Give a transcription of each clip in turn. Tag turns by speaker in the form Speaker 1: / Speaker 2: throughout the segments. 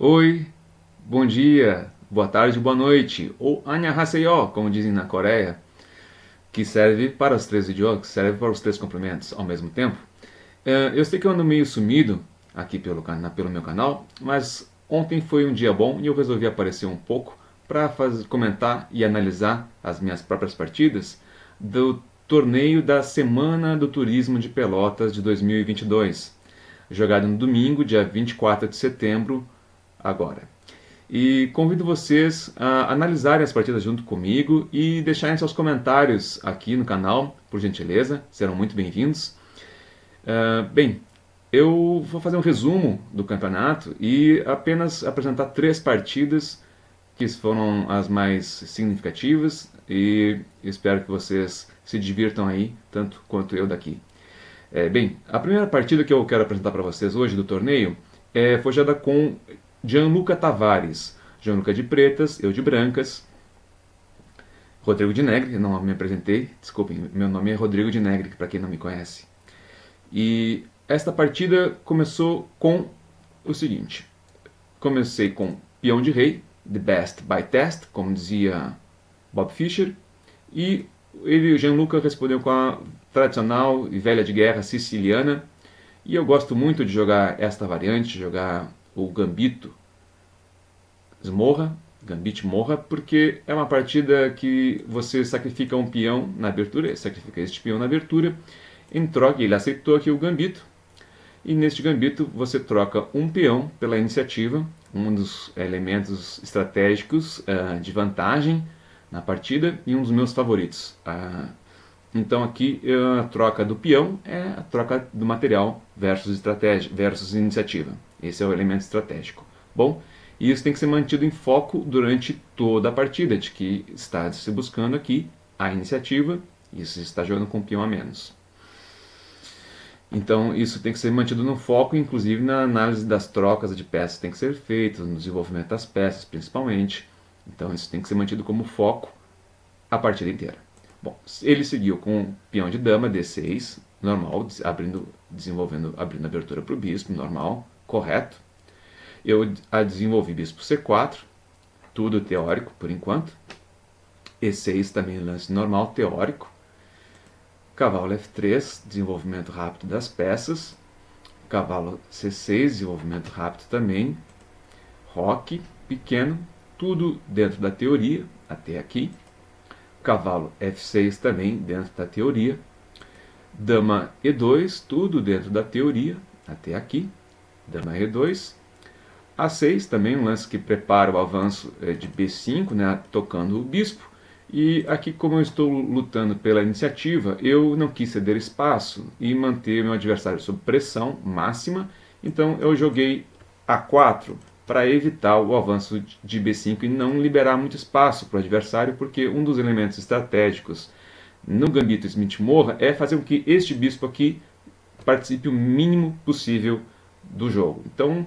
Speaker 1: Oi, bom dia, boa tarde, boa noite, ou Annyeonghaseyo, como dizem na Coreia, que serve para os três idiomas, que serve para os três cumprimentos ao mesmo tempo. Eu sei que eu ando meio sumido aqui pelo meu canal, mas ontem foi um dia bom e eu resolvi aparecer um pouco para comentar e analisar as minhas próprias partidas do torneio da Semana do Turismo de Pelotas de 2022, jogado no domingo, dia 24 de setembro, agora. E convido vocês a analisarem as partidas junto comigo e deixarem seus comentários aqui no canal, por gentileza, serão muito bem-vindos. Bem, eu vou fazer um resumo do campeonato e apenas apresentar três partidas que foram as mais significativas e espero que vocês se divirtam aí, tanto quanto eu daqui. Bem, a primeira partida que eu quero apresentar para vocês hoje do torneio foi jogada com Gianluca Tavares. Gianluca de pretas, eu de brancas. Rodrigo de Negri, não me apresentei, desculpem, meu nome é Rodrigo de Negri, para quem não me conhece. E esta partida começou com o seguinte: comecei com peão de rei, the best by test, como dizia Bob Fischer, e o Gianluca respondeu com a tradicional e velha de guerra siciliana, e eu gosto muito de jogar esta variante, jogar o Gambito Smorra, Gambit Morra, porque é uma partida que você sacrifica um peão na abertura, sacrifica este peão na abertura, em troca ele aceitou aqui o Gambito, e neste Gambito você troca um peão pela iniciativa, um dos elementos estratégicos de vantagem na partida e um dos meus favoritos. Então aqui a troca do peão é a troca do material versus estratégia versus iniciativa. Esse é o elemento estratégico. Bom, e isso tem que ser mantido em foco durante toda a partida, de que está se buscando aqui a iniciativa e se está jogando com um peão a menos. Então isso tem que ser mantido no foco, inclusive na análise das trocas de peças que tem que ser feitas, no desenvolvimento das peças principalmente. Então isso tem que ser mantido como foco a partida inteira. Bom, ele seguiu com peão de dama, D6, normal, abrindo a abertura para o bispo, normal, correto. Eu desenvolvi bispo C4, tudo teórico por enquanto. E6 também lance normal, teórico. Cavalo F3, desenvolvimento rápido das peças. Cavalo C6, desenvolvimento rápido também. Roque, pequeno, tudo dentro da teoria, até aqui. Cavalo F6 também dentro da teoria. Dama E2, tudo dentro da teoria, até aqui. Dama E2. A6 também um lance que prepara o avanço de B5, né, tocando o bispo. E aqui, como eu estou lutando pela iniciativa, eu não quis ceder espaço e manter meu adversário sob pressão máxima. Então eu joguei A4 para evitar o avanço de B5 e não liberar muito espaço para o adversário, porque um dos elementos estratégicos no Gambito Smith-Morra é fazer com que este bispo aqui participe o mínimo possível do jogo. Então,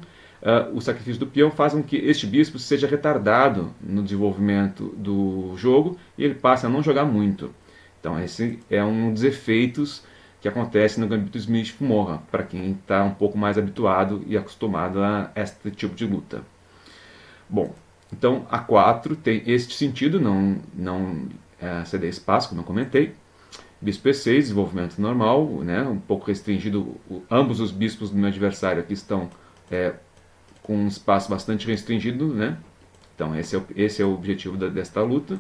Speaker 1: o sacrifício do peão faz com que este bispo seja retardado no desenvolvimento do jogo e ele passe a não jogar muito. Então, esse é um dos efeitos que acontece no Gambito Smith-Morra, para quem está um pouco mais habituado e acostumado a este tipo de luta. Bom, então A4 tem este sentido, não ceder espaço, como eu comentei. Bispo E6, desenvolvimento normal, né, um pouco restringido. Ambos os bispos do meu adversário aqui estão com um espaço bastante restringido, né? Então esse é o objetivo desta luta.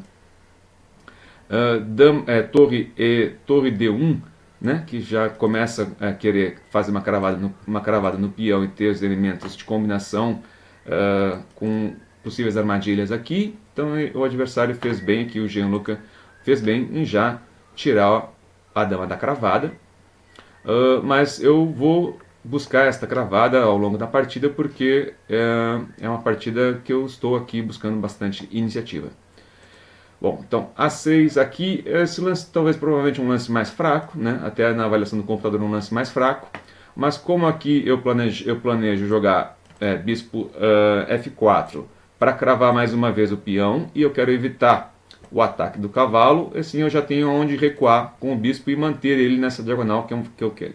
Speaker 1: Torre D1, né, que já começa a querer fazer uma cravada no peão e ter os elementos de combinação com possíveis armadilhas aqui. Então o adversário fez bem aqui, o Gianluca fez bem em já tirar a dama da cravada. Mas eu vou buscar esta cravada ao longo da partida porque é uma partida que eu estou aqui buscando bastante iniciativa. Bom, então A6 aqui, esse lance talvez provavelmente um lance mais fraco, né? Até na avaliação do computador um lance mais fraco, mas como aqui eu planejo jogar bispo F4 para cravar mais uma vez o peão e eu quero evitar o ataque do cavalo, assim eu já tenho onde recuar com o bispo e manter ele nessa diagonal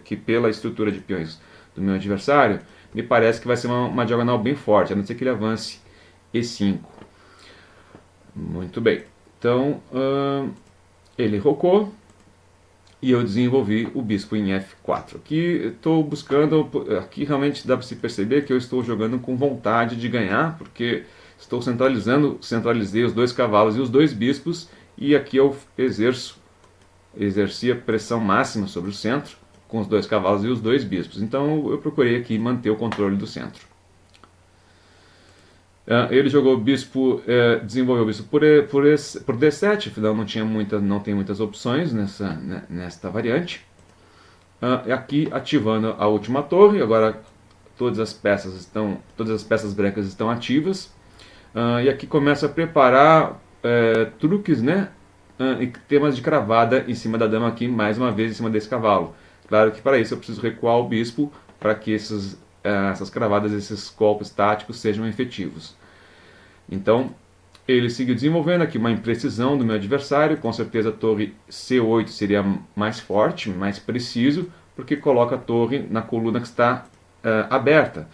Speaker 1: que pela estrutura de peões do meu adversário me parece que vai ser uma diagonal bem forte, a não ser que ele avance E5. Muito bem. Então, ele rocou e eu desenvolvi o bispo em F4. Aqui estou buscando, aqui realmente dá para se perceber que eu estou jogando com vontade de ganhar, porque estou centralizei os dois cavalos e os dois bispos, e aqui eu exercia pressão máxima sobre o centro, com os dois cavalos e os dois bispos. Então eu procurei aqui manter o controle do centro. Ele jogou o bispo, desenvolveu o bispo por D7, afinal não tem muitas opções nesta variante. Aqui ativando a última torre, agora todas as peças brancas estão ativas. E aqui começa a preparar truques, né? E temas de cravada em cima da dama aqui, mais uma vez em cima desse cavalo. Claro que para isso eu preciso recuar o bispo para que essas cravadas, esses golpes táticos sejam efetivos. Então, ele seguiu desenvolvendo aqui uma imprecisão do meu adversário. Com certeza a torre C8 seria mais forte, mais preciso, porque coloca a torre na coluna que está aberta.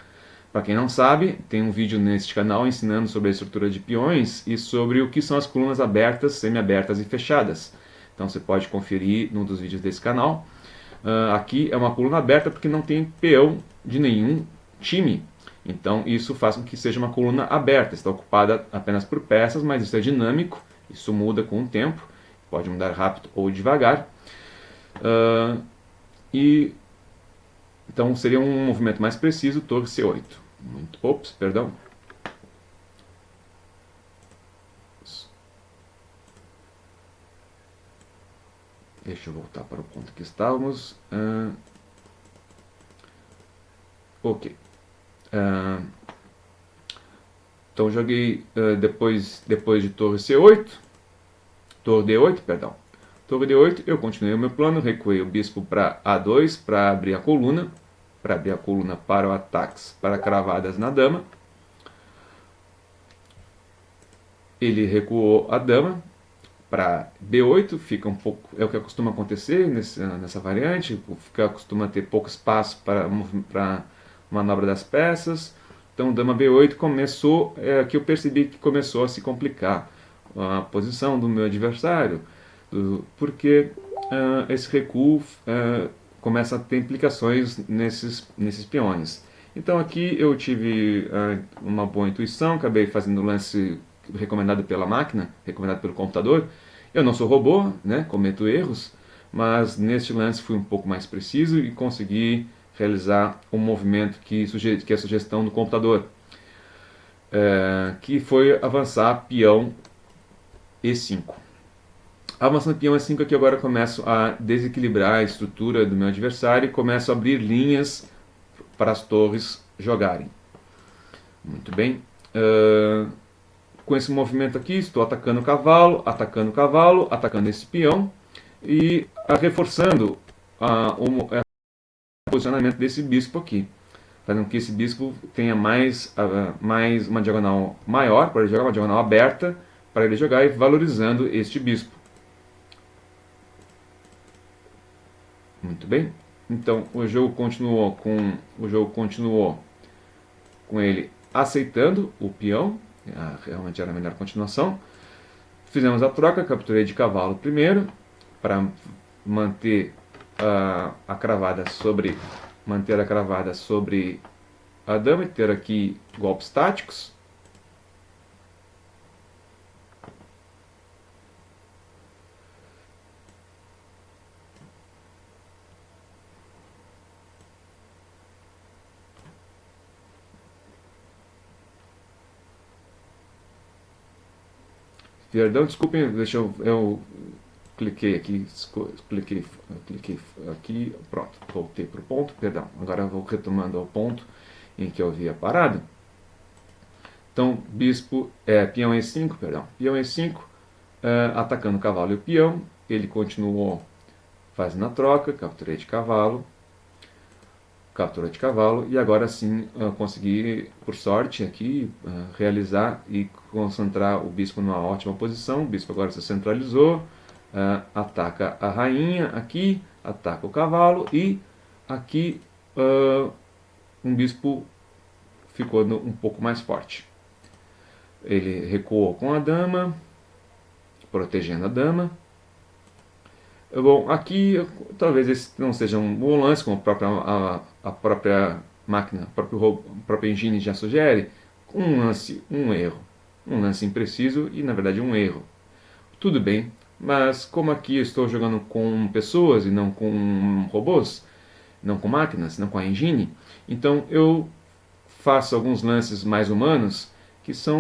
Speaker 1: Para quem não sabe, tem um vídeo neste canal ensinando sobre a estrutura de peões e sobre o que são as colunas abertas, semi-abertas e fechadas. Então você pode conferir num dos vídeos desse canal. Aqui é uma coluna aberta porque não tem peão de nenhum time. Então isso faz com que seja uma coluna aberta, está ocupada apenas por peças, mas isso é dinâmico, isso muda com o tempo, pode mudar rápido ou devagar. Então seria um movimento mais preciso, torre C8. Ops, perdão. Deixa eu voltar para o ponto que estávamos. Ok. Então joguei depois de torre C8, torre D8, perdão. Torre D8, eu continuei o meu plano, recuei o bispo para A2 para abrir a coluna, para o ataques, para cravadas na dama. Ele recuou a dama para B8, fica um pouco, é o que costuma acontecer nessa variante, costuma ter pouco espaço para manobra das peças. Então dama B8 começou, que eu percebi que começou a se complicar a posição do meu adversário, porque esse recuo começa a ter implicações nesses peões. Então aqui eu tive uma boa intuição, acabei fazendo o lance recomendado pela máquina, recomendado pelo computador. Eu não sou robô, né, cometo erros, mas neste lance fui um pouco mais preciso e consegui realizar um movimento que é a sugestão do computador, que foi avançar peão E5. Avançando peão E5 aqui agora eu começo a desequilibrar a estrutura do meu adversário e começo a abrir linhas para as torres jogarem. Muito bem. Com esse movimento aqui, estou atacando o cavalo, atacando esse peão e reforçando o posicionamento desse bispo aqui, fazendo que esse bispo tenha mais uma diagonal maior para ele jogar, uma diagonal aberta para ele jogar e valorizando este bispo. Muito bem. Então o jogo continuou com ele aceitando o peão. Realmente era a melhor continuação. Fizemos a troca, capturei de cavalo primeiro para manter a cravada sobre a dama e ter aqui golpes táticos. Perdão, desculpem, deixa eu cliquei aqui, cliquei aqui, pronto, voltei para o ponto, perdão, agora eu vou retomando ao ponto em que eu havia parado. Então, peão E5, perdão, peão E5, atacando o cavalo e o peão, ele continuou fazendo a troca, captura de cavalo, e agora sim consegui, por sorte aqui, realizar e concentrar o bispo numa ótima posição. O bispo agora se centralizou, ataca a rainha aqui, ataca o cavalo e aqui um bispo ficou um pouco mais forte. Ele recuou com a dama, protegendo a dama. Bom, aqui talvez esse não seja um bom lance, como a própria máquina, a própria engine já sugere. Um lance, um erro. Um lance impreciso e, na verdade, um erro. Tudo bem, mas como aqui eu estou jogando com pessoas e não com robôs, não com máquinas, não com a engine, então eu faço alguns lances mais humanos que são,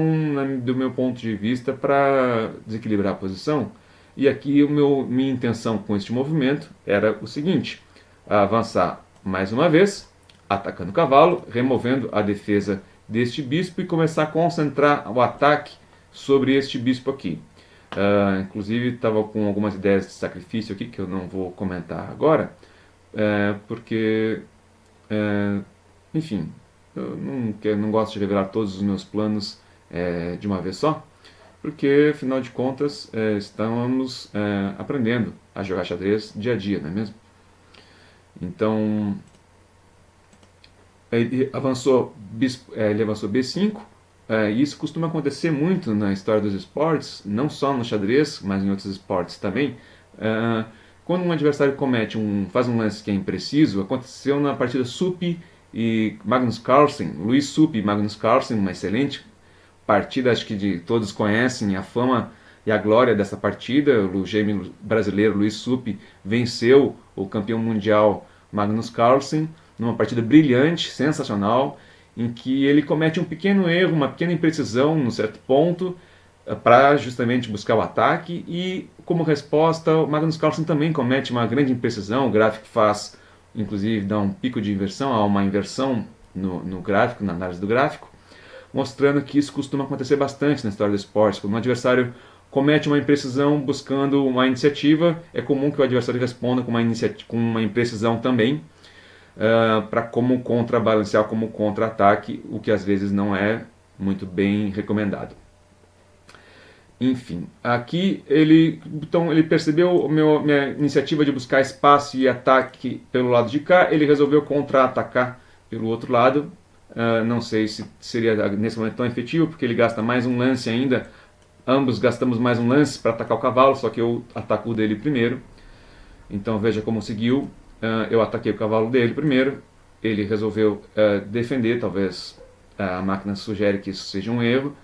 Speaker 1: do meu ponto de vista, para desequilibrar a posição. E aqui minha intenção com este movimento era o seguinte: avançar mais uma vez, atacando o cavalo, removendo a defesa deste bispo e começar a concentrar o ataque sobre este bispo aqui. Inclusive estava com algumas ideias de sacrifício aqui que eu não vou comentar agora, porque, enfim, eu não gosto de revelar todos os meus planos de uma vez só, porque afinal de contas estamos aprendendo a jogar xadrez dia a dia, não é mesmo? Então ele avançou B5. E isso costuma acontecer muito na história dos esportes, não só no xadrez, mas em outros esportes também. Quando um adversário faz um lance que é impreciso, aconteceu na partida Supi e Magnus Carlsen, Luiz Supi e Magnus Carlsen, uma excelente partida, acho que todos conhecem a fama e a glória dessa partida. O gêmeo brasileiro Luiz Supi venceu o campeão mundial Magnus Carlsen numa partida brilhante, sensacional, em que ele comete um pequeno erro, uma pequena imprecisão num certo ponto, para justamente buscar o ataque, e como resposta o Magnus Carlsen também comete uma grande imprecisão. O gráfico faz, inclusive, dá um pico de inversão, há uma inversão no gráfico, na análise do gráfico, mostrando que isso costuma acontecer bastante na história do esporte. Quando um adversário comete uma imprecisão buscando uma iniciativa, é comum que o adversário responda com uma imprecisão também, para como contrabalancear, como contra-ataque, o que às vezes não é muito bem recomendado. Enfim, aqui ele percebeu minha iniciativa de buscar espaço e ataque pelo lado de cá, ele resolveu contra-atacar pelo outro lado. Não sei se seria nesse momento tão efetivo, porque ele gasta mais um lance ainda. Ambos gastamos mais um lance para atacar o cavalo, só que eu ataco o dele primeiro. Então veja como seguiu. Eu ataquei o cavalo dele primeiro, ele resolveu defender. Talvez a máquina sugere que isso seja um erro.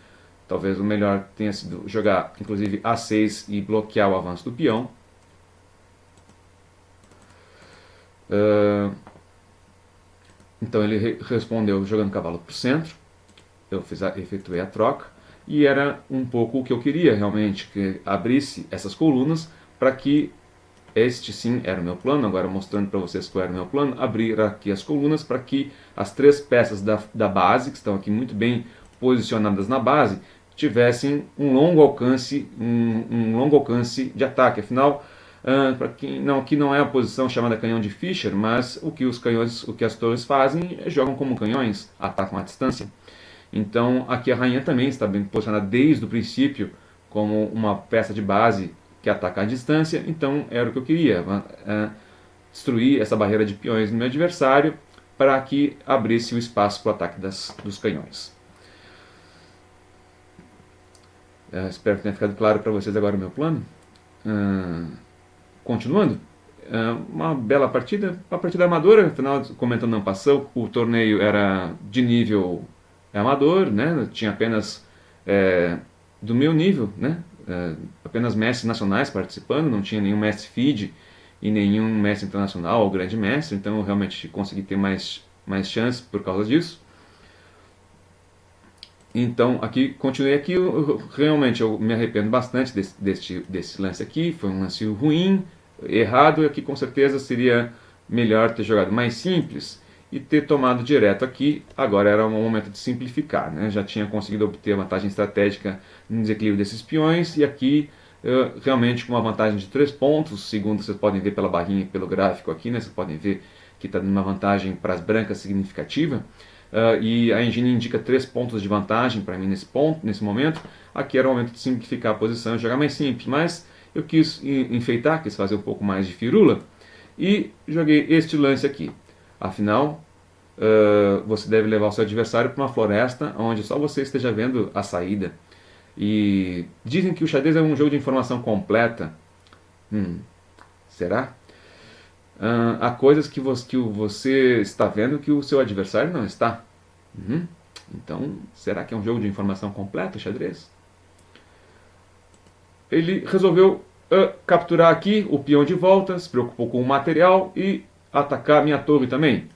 Speaker 1: Talvez o melhor tenha sido jogar, inclusive, A6 e bloquear o avanço do peão. Então ele respondeu jogando o cavalo para o centro. Eu efetuei a troca. E era um pouco o que eu queria realmente, que abrisse essas colunas para que este sim era o meu plano. Agora mostrando para vocês qual era o meu plano: abrir aqui as colunas para que as três peças da base, que estão aqui muito bem posicionadas na base, tivessem um longo alcance de ataque. Afinal, aqui não é a posição chamada canhão de Fischer, mas o que as torres fazem é jogam como canhões, atacam à distância. Então aqui a rainha também está bem posicionada desde o princípio como uma peça de base que ataca à distância. Então era o que eu queria, destruir essa barreira de peões no meu adversário para que abrisse o espaço para o ataque dos canhões. Espero que tenha ficado claro para vocês agora o meu plano. Continuando, uma bela partida, uma partida amadora. Afinal, comentando não passou, o torneio era de nível amador, né? Tinha apenas do meu nível, né? Apenas mestres nacionais participando, não tinha nenhum mestre FIDE e nenhum mestre internacional ou grande mestre. Então eu realmente consegui ter mais chances por causa disso. Então continuei aqui. Realmente eu me arrependo bastante desse lance aqui. Foi um lance ruim, errado. E aqui com certeza seria melhor ter jogado mais simples e ter tomado direto aqui. Agora era o momento de simplificar, né? Já tinha conseguido obter a vantagem estratégica no desequilíbrio desses peões, e aqui realmente com uma vantagem de 3 pontos, segundo vocês podem ver pela barrinha e pelo gráfico aqui, né? Vocês podem ver que está dando uma vantagem para as brancas significativa. E a engine indica 3 pontos de vantagem para mim nesse momento. Aqui era o momento de simplificar a posição e jogar mais simples, mas eu quis enfeitar, quis fazer um pouco mais de firula, e joguei este lance aqui. Afinal, você deve levar o seu adversário para uma floresta onde só você esteja vendo a saída. E dizem que o xadrez é um jogo de informação completa. Será? Há coisas que você está vendo que o seu adversário não está. Então, será que é um jogo de informação completa, o xadrez? Ele resolveu capturar aqui o peão de volta, se preocupou com o material e atacar a minha torre também.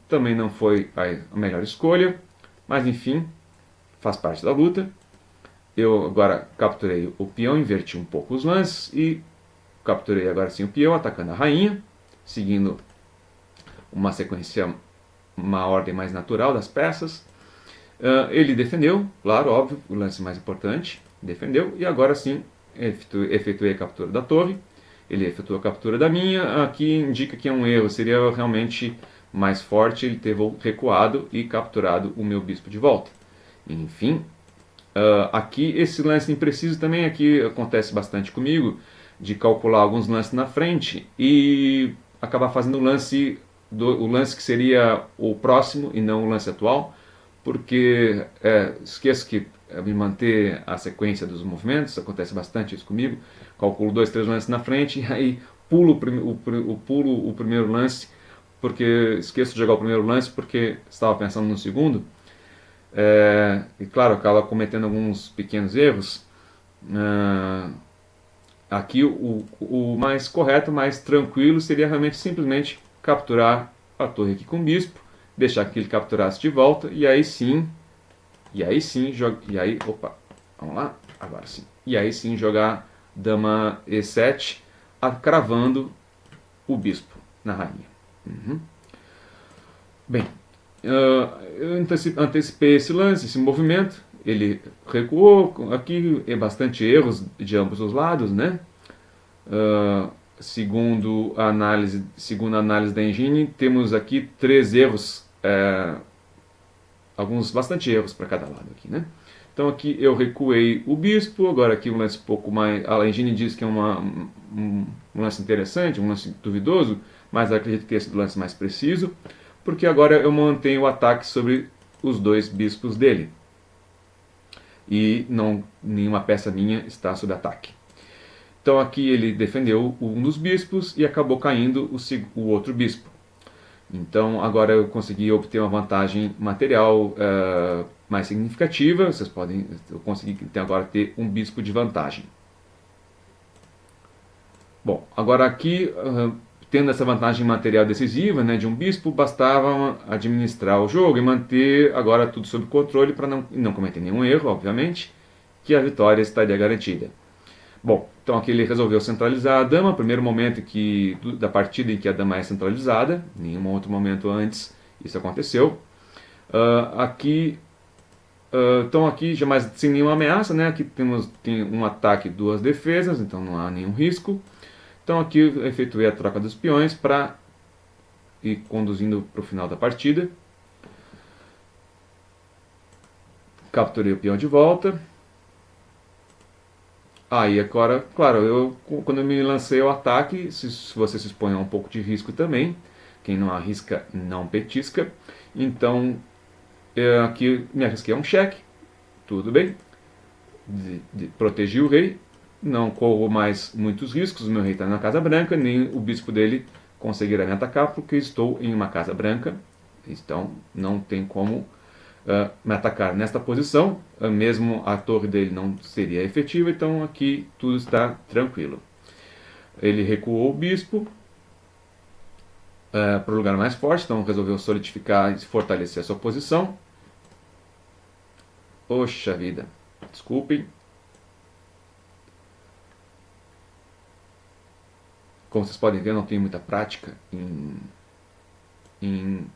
Speaker 1: Também não foi a melhor escolha, mas enfim, faz parte da luta. Eu agora capturei o peão, inverti um pouco os lances e capturei agora sim o peão, atacando a rainha, seguindo uma sequência, uma ordem mais natural das peças. Ele defendeu, claro, óbvio, o lance mais importante, defendeu, e agora sim efetuei a captura da torre. Ele efetuou a captura da minha, aqui indica que é um erro, seria realmente mais forte ele ter recuado e capturado o meu bispo de volta. Enfim, aqui esse lance impreciso também aqui acontece bastante comigo, de calcular alguns lances na frente e acabar fazendo o lance que seria o próximo e não o lance atual, porque esqueço que me manter a sequência dos movimentos, acontece bastante isso comigo, calculo 2, 3 lances na frente e aí pulo o primeiro lance, porque esqueço de jogar o primeiro lance porque estava pensando no segundo. E claro, acaba cometendo alguns pequenos erros. Aqui o mais correto, mais tranquilo seria realmente simplesmente capturar a torre aqui com o bispo, deixar que ele capturasse de volta e aí sim, vamos lá, agora sim. E aí sim jogar dama E7, cravando o bispo na rainha. Bem, eu antecipei esse lance, esse movimento. Ele recuou, aqui é bastante erros de ambos os lados, né? Segundo a análise da engine, temos aqui 3 erros, alguns bastante erros para cada lado aqui, né? Então aqui eu recuei o bispo, agora aqui um lance um pouco mais, a engine diz que é um lance interessante, um lance duvidoso, mas acredito que tenha sido o lance mais preciso, porque agora eu mantenho o ataque sobre os 2 bispos dele. E nenhuma peça minha está sob ataque. Então aqui ele defendeu um dos bispos e acabou caindo o outro bispo. Então agora eu consegui obter uma vantagem material mais significativa. Eu consegui agora ter um bispo de vantagem. Bom, agora aqui, tendo essa vantagem material decisiva, né, de um bispo, bastava administrar o jogo e manter agora tudo sob controle para não cometer nenhum erro, obviamente, que a vitória estaria garantida. Bom, então aqui ele resolveu centralizar a dama, primeiro momento da partida em que a dama é centralizada, nenhum outro momento antes isso aconteceu. Então aqui já mais sem nenhuma ameaça, né? Aqui tem um ataque e 2 defesas, então não há nenhum risco. Então aqui eu efetuei a troca dos peões para ir conduzindo para o final da partida. Capturei o peão de volta. Aí agora, claro, quando eu me lancei ao ataque, se você se expõe a um pouco de risco também. Quem não arrisca, não petisca. Então aqui me arrisquei a um cheque. Tudo bem. Protegi o rei. Não corro mais muitos riscos, o meu rei está na Casa Branca, nem o bispo dele conseguirá me atacar, porque estou em uma Casa Branca, então não tem como me atacar nesta posição, mesmo a torre dele não seria efetiva, então aqui tudo está tranquilo. Ele recuou o bispo para o lugar mais forte, então resolveu solidificar e fortalecer a sua posição. Poxa vida, desculpem. Como vocês podem ver, eu não tenho muita prática em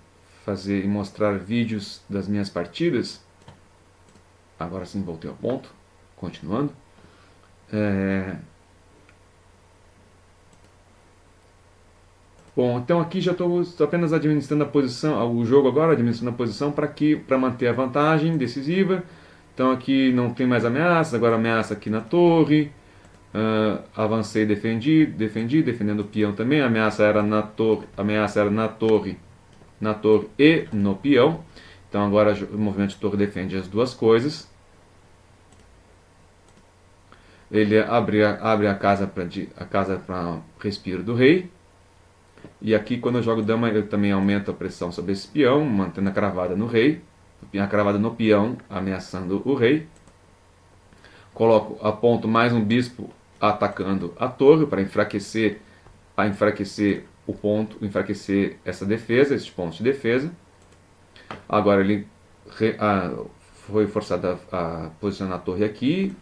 Speaker 1: fazer e mostrar vídeos das minhas partidas. Agora sim voltei ao ponto, continuando. Bom, então aqui já estou apenas administrando a posição, o jogo agora, administrando a posição para manter a vantagem decisiva. Então aqui não tem mais ameaça, agora ameaça aqui na torre. Avancei, defendendo o peão também. A ameaça era na torre na torre e no peão. Então agora o movimento de torre defende as duas coisas. Ele abre a casa para respiro do rei. E aqui quando eu jogo dama eu também aumento a pressão sobre esse peão, mantendo a cravada no rei. A cravada no peão, ameaçando o rei. Aponto mais um bispo atacando a torre para enfraquecer o ponto, enfraquecer essa defesa, esses pontos de defesa. Agora ele foi forçado a posicionar a torre aqui,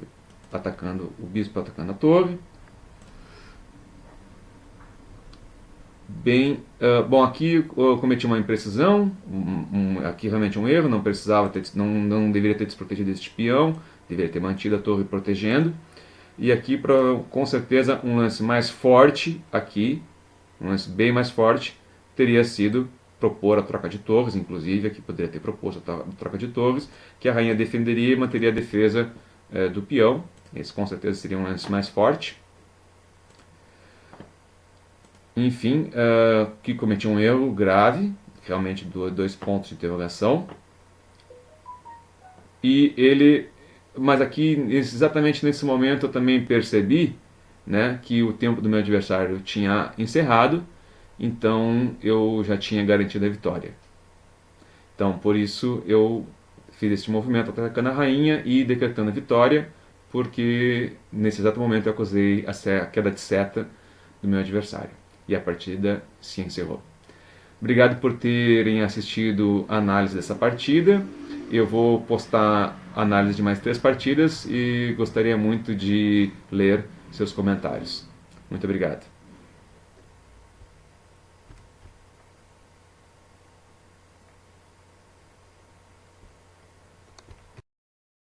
Speaker 1: atacando o bispo, atacando a torre. Bem, bom, aqui eu cometi uma imprecisão, aqui realmente um erro, não deveria ter desprotegido este peão, deveria ter mantido a torre protegendo. E aqui, com certeza, um lance mais forte aqui, um lance bem mais forte, teria sido propor a troca de torres, inclusive aqui poderia ter proposto a troca de torres, que a rainha defenderia e manteria a defesa do peão. Esse com certeza seria um lance mais forte. Enfim, aqui cometi um erro grave, realmente dois pontos de interrogação. Mas aqui, exatamente nesse momento, eu também percebi, né, que o tempo do meu adversário tinha encerrado, então eu já tinha garantido a vitória. Então, por isso, eu fiz esse movimento atacando a rainha e decretando a vitória, porque nesse exato momento eu acusei a queda de seta do meu adversário. E a partida se encerrou. Obrigado por terem assistido a análise dessa partida. Eu vou postar análise de mais 3 partidas e gostaria muito de ler seus comentários. Muito obrigado.